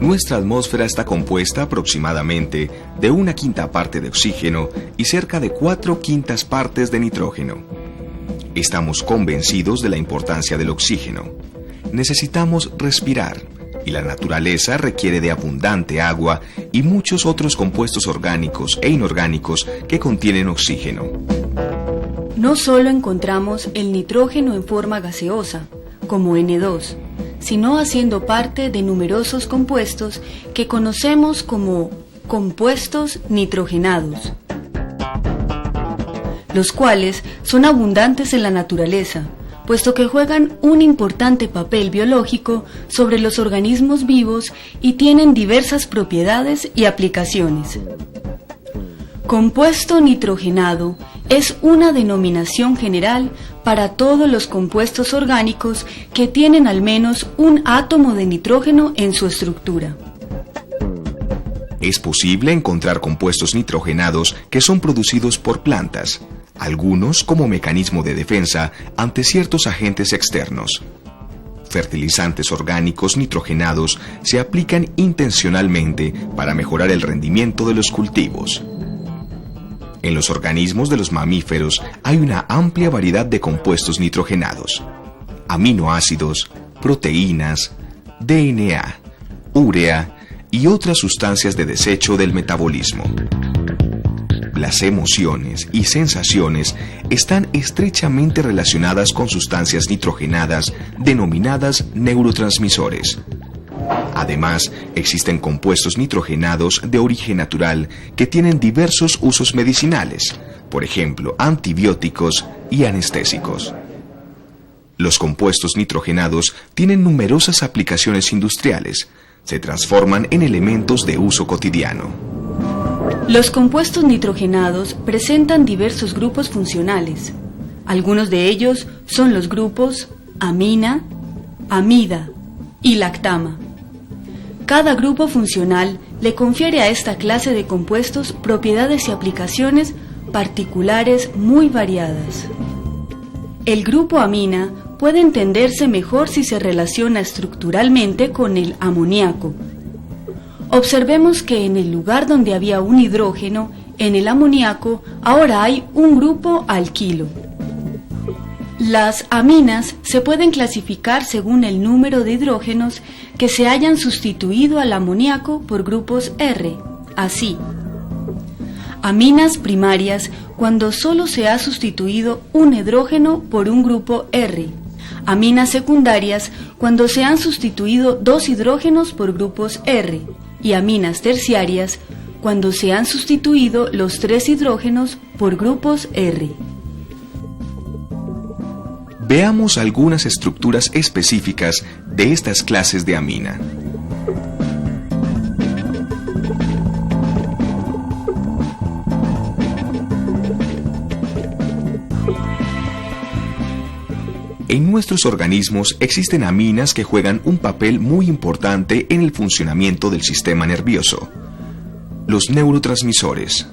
Nuestra atmósfera está compuesta aproximadamente de 1/5 parte de oxígeno y cerca de 4/5 partes de nitrógeno. Estamos convencidos de la importancia del oxígeno. Necesitamos respirar y la naturaleza requiere de abundante agua y muchos otros compuestos orgánicos e inorgánicos que contienen oxígeno. No solo encontramos el nitrógeno en forma gaseosa, como N2, sino haciendo parte de numerosos compuestos que conocemos como compuestos nitrogenados, los cuales son abundantes en la naturaleza, puesto que juegan un importante papel biológico sobre los organismos vivos y tienen diversas propiedades y aplicaciones. Compuesto nitrogenado es una denominación general para todos los compuestos orgánicos que tienen al menos un átomo de nitrógeno en su estructura. Es posible encontrar compuestos nitrogenados que son producidos por plantas, algunos como mecanismo de defensa ante ciertos agentes externos. Fertilizantes orgánicos nitrogenados se aplican intencionalmente para mejorar el rendimiento de los cultivos. En los organismos de los mamíferos hay una amplia variedad de compuestos nitrogenados: aminoácidos, proteínas, DNA, urea y otras sustancias de desecho del metabolismo. Las emociones y sensaciones están estrechamente relacionadas con sustancias nitrogenadas denominadas neurotransmisores. Además, existen compuestos nitrogenados de origen natural que tienen diversos usos medicinales, por ejemplo, antibióticos y anestésicos. Los compuestos nitrogenados tienen numerosas aplicaciones industriales. Se transforman en elementos de uso cotidiano. Los compuestos nitrogenados presentan diversos grupos funcionales. Algunos de ellos son los grupos amina, amida y lactama. Cada grupo funcional le confiere a esta clase de compuestos propiedades y aplicaciones particulares muy variadas. El grupo amina puede entenderse mejor si se relaciona estructuralmente con el amoníaco. Observemos que en el lugar donde había un hidrógeno, en el amoníaco, ahora hay un grupo alquilo. Las aminas se pueden clasificar según el número de hidrógenos que se hayan sustituido al amoníaco por grupos R, así: aminas primarias cuando solo se ha sustituido un hidrógeno por un grupo R, aminas secundarias cuando se han sustituido 2 hidrógenos por grupos R, y aminas terciarias cuando se han sustituido los 3 hidrógenos por grupos R. Veamos algunas estructuras específicas de estas clases de amina. En nuestros organismos existen aminas que juegan un papel muy importante en el funcionamiento del sistema nervioso: los neurotransmisores.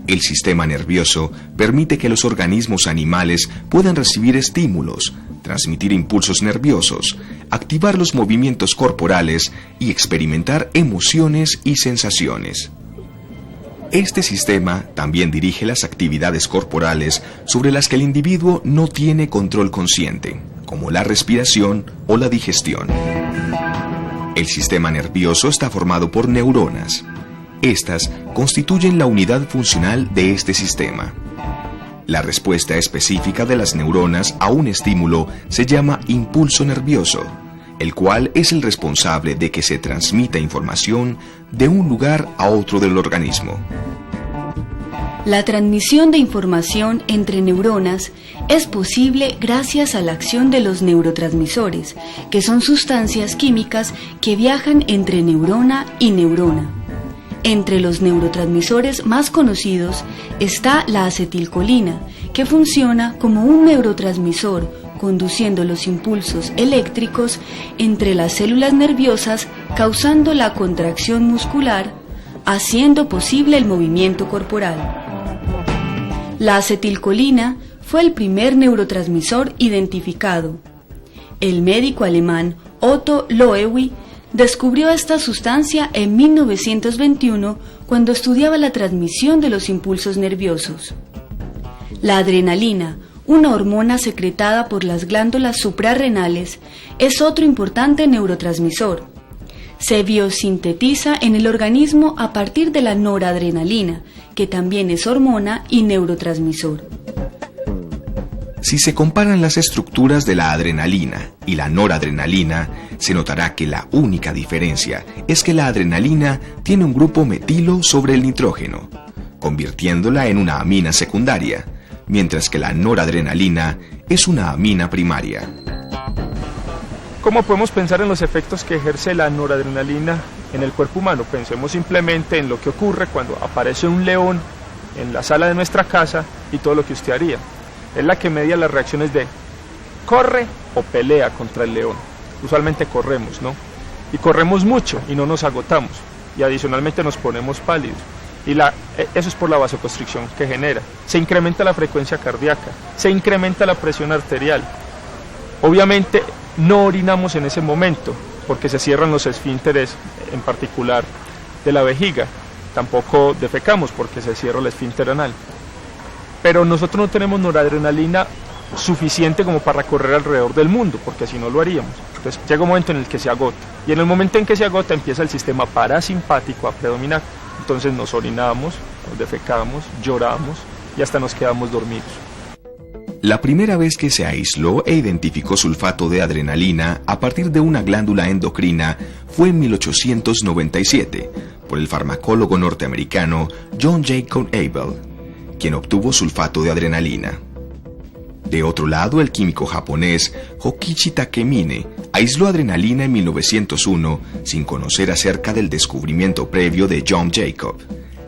El sistema nervioso permite que los organismos animales puedan recibir estímulos, transmitir impulsos nerviosos, activar los movimientos corporales y experimentar emociones y sensaciones. Este sistema también dirige las actividades corporales sobre las que el individuo no tiene control consciente, como la respiración o la digestión. El sistema nervioso está formado por neuronas. Estas constituyen la unidad funcional de este sistema. La respuesta específica de las neuronas a un estímulo se llama impulso nervioso, el cual es el responsable de que se transmita información de un lugar a otro del organismo. La transmisión de información entre neuronas es posible gracias a la acción de los neurotransmisores, que son sustancias químicas que viajan entre neurona y neurona. Entre los neurotransmisores más conocidos está la acetilcolina, que funciona como un neurotransmisor, conduciendo los impulsos eléctricos entre las células nerviosas, causando la contracción muscular, haciendo posible el movimiento corporal. La acetilcolina fue el primer neurotransmisor identificado. El médico alemán Otto Loewi descubrió esta sustancia en 1921 cuando estudiaba la transmisión de los impulsos nerviosos. La adrenalina, una hormona secretada por las glándulas suprarrenales, es otro importante neurotransmisor. Se biosintetiza en el organismo a partir de la noradrenalina, que también es hormona y neurotransmisor. Si se comparan las estructuras de la adrenalina y la noradrenalina, se notará que la única diferencia es que la adrenalina tiene un grupo metilo sobre el nitrógeno, convirtiéndola en una amina secundaria, mientras que la noradrenalina es una amina primaria. ¿Cómo podemos pensar en los efectos que ejerce la noradrenalina en el cuerpo humano? Pensemos simplemente en lo que ocurre cuando aparece un león en la sala de nuestra casa y todo lo que usted haría. Es la que media las reacciones de corre o pelea contra el león. Usualmente corremos, ¿no? Y corremos mucho y no nos agotamos. Y adicionalmente nos ponemos pálidos. Y eso es por la vasoconstricción que genera. Se incrementa la frecuencia cardíaca, se incrementa la presión arterial. Obviamente no orinamos en ese momento porque se cierran los esfínteres, en particular de la vejiga. Tampoco defecamos porque se cierra el esfínter anal. Pero nosotros no tenemos noradrenalina suficiente como para correr alrededor del mundo, porque si no lo haríamos. Entonces llega un momento en el que se agota, y en el momento en que se agota empieza el sistema parasimpático a predominar. Entonces nos orinamos, nos defecamos, lloramos y hasta nos quedamos dormidos. La primera vez que se aisló e identificó sulfato de adrenalina a partir de una glándula endocrina fue en 1897 por el farmacólogo norteamericano John Jacob Abel, quien obtuvo sulfato de adrenalina. De otro lado, el químico japonés Hokichi Takemine aisló adrenalina en 1901 sin conocer acerca del descubrimiento previo de John Jacob.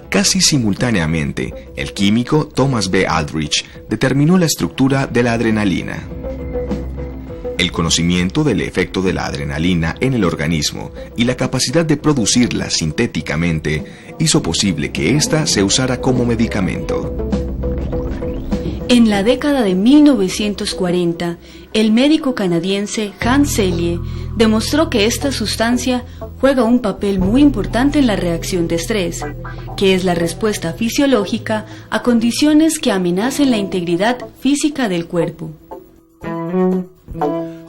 Casi simultáneamente, el químico Thomas B. Aldrich determinó la estructura de la adrenalina. El conocimiento del efecto de la adrenalina en el organismo y la capacidad de producirla sintéticamente hizo posible que ésta se usara como medicamento. En la década de 1940, el médico canadiense Hans Selye demostró que esta sustancia juega un papel muy importante en la reacción de estrés, que es la respuesta fisiológica a condiciones que amenacen la integridad física del cuerpo.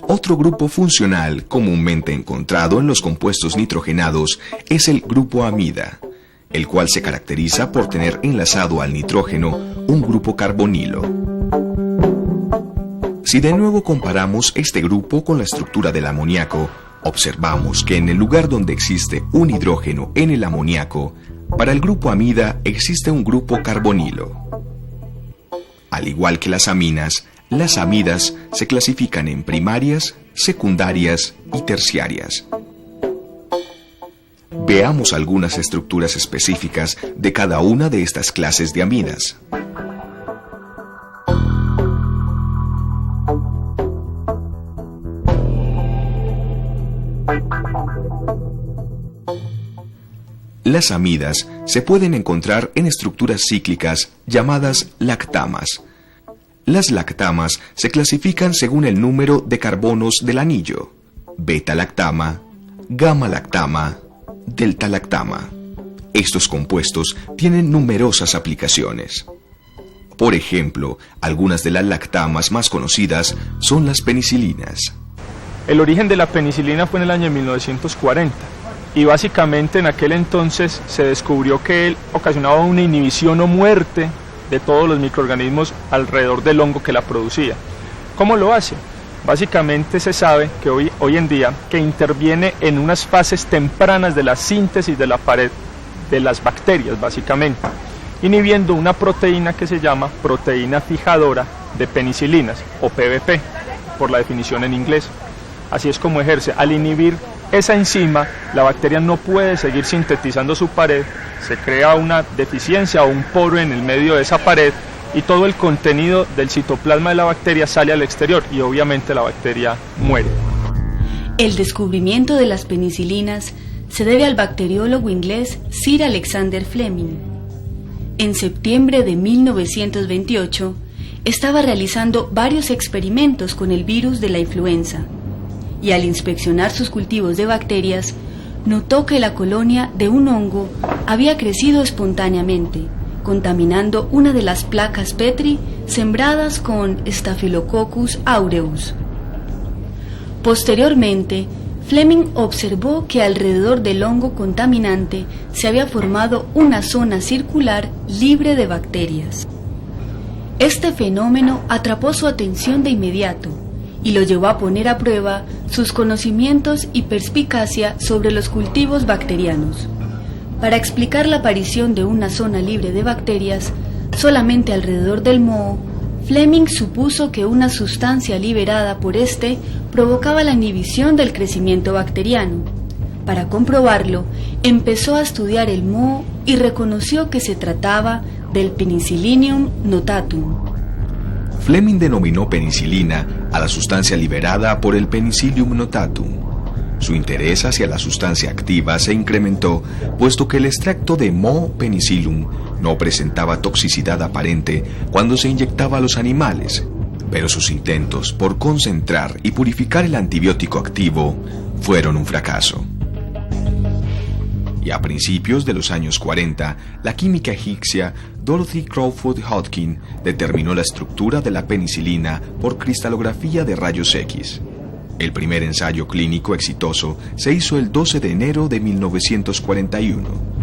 Otro grupo funcional comúnmente encontrado en los compuestos nitrogenados es el grupo amida, el cual se caracteriza por tener enlazado al nitrógeno un grupo carbonilo. Si de nuevo comparamos este grupo con la estructura del amoníaco, observamos que en el lugar donde existe un hidrógeno en el amoníaco, para el grupo amida existe un grupo carbonilo. Al igual que las amidas se clasifican en primarias, secundarias y terciarias. Veamos algunas estructuras específicas de cada una de estas clases de amidas. Las amidas se pueden encontrar en estructuras cíclicas llamadas lactamas. Las lactamas se clasifican según el número de carbonos del anillo: beta-lactama, gamma-lactama, delta-lactama. Estos compuestos tienen numerosas aplicaciones. Por ejemplo, algunas de las lactamas más conocidas son las penicilinas. El origen de la penicilina fue en el año 1940 y básicamente en aquel entonces se descubrió que él ocasionaba una inhibición o muerte de todos los microorganismos alrededor del hongo que la producía. ¿Cómo lo hace? Básicamente se sabe que hoy en día que interviene en unas fases tempranas de la síntesis de la pared de las bacterias, básicamente, inhibiendo una proteína que se llama proteína fijadora de penicilinas, o PBP, por la definición en inglés. Así es como ejerce. Al inhibir esa enzima, la bacteria no puede seguir sintetizando su pared, se crea una deficiencia o un poro en el medio de esa pared y todo el contenido del citoplasma de la bacteria sale al exterior y obviamente la bacteria muere. El descubrimiento de las penicilinas se debe al bacteriólogo inglés Sir Alexander Fleming. En septiembre de 1928, estaba realizando varios experimentos con el virus de la influenza y al inspeccionar sus cultivos de bacterias, notó que la colonia de un hongo había crecido espontáneamente, contaminando una de las placas Petri sembradas con Staphylococcus aureus. Posteriormente, Fleming observó que alrededor del hongo contaminante se había formado una zona circular libre de bacterias. Este fenómeno atrapó su atención de inmediato y lo llevó a poner a prueba sus conocimientos y perspicacia sobre los cultivos bacterianos. Para explicar la aparición de una zona libre de bacterias solamente alrededor del moho, Fleming supuso que una sustancia liberada por este provocaba la inhibición del crecimiento bacteriano. Para comprobarlo, empezó a estudiar el moho y reconoció que se trataba del Penicillium notatum. Fleming denominó penicilina a la sustancia liberada por el Penicillium notatum. Su interés hacia la sustancia activa se incrementó, puesto que el extracto de Moho penicillum no presentaba toxicidad aparente cuando se inyectaba a los animales, pero sus intentos por concentrar y purificar el antibiótico activo fueron un fracaso. Y a principios de los años 40, la química egipcia Dorothy Crawford Hodgkin determinó la estructura de la penicilina por cristalografía de rayos X. El primer ensayo clínico exitoso se hizo el 12 de enero de 1941.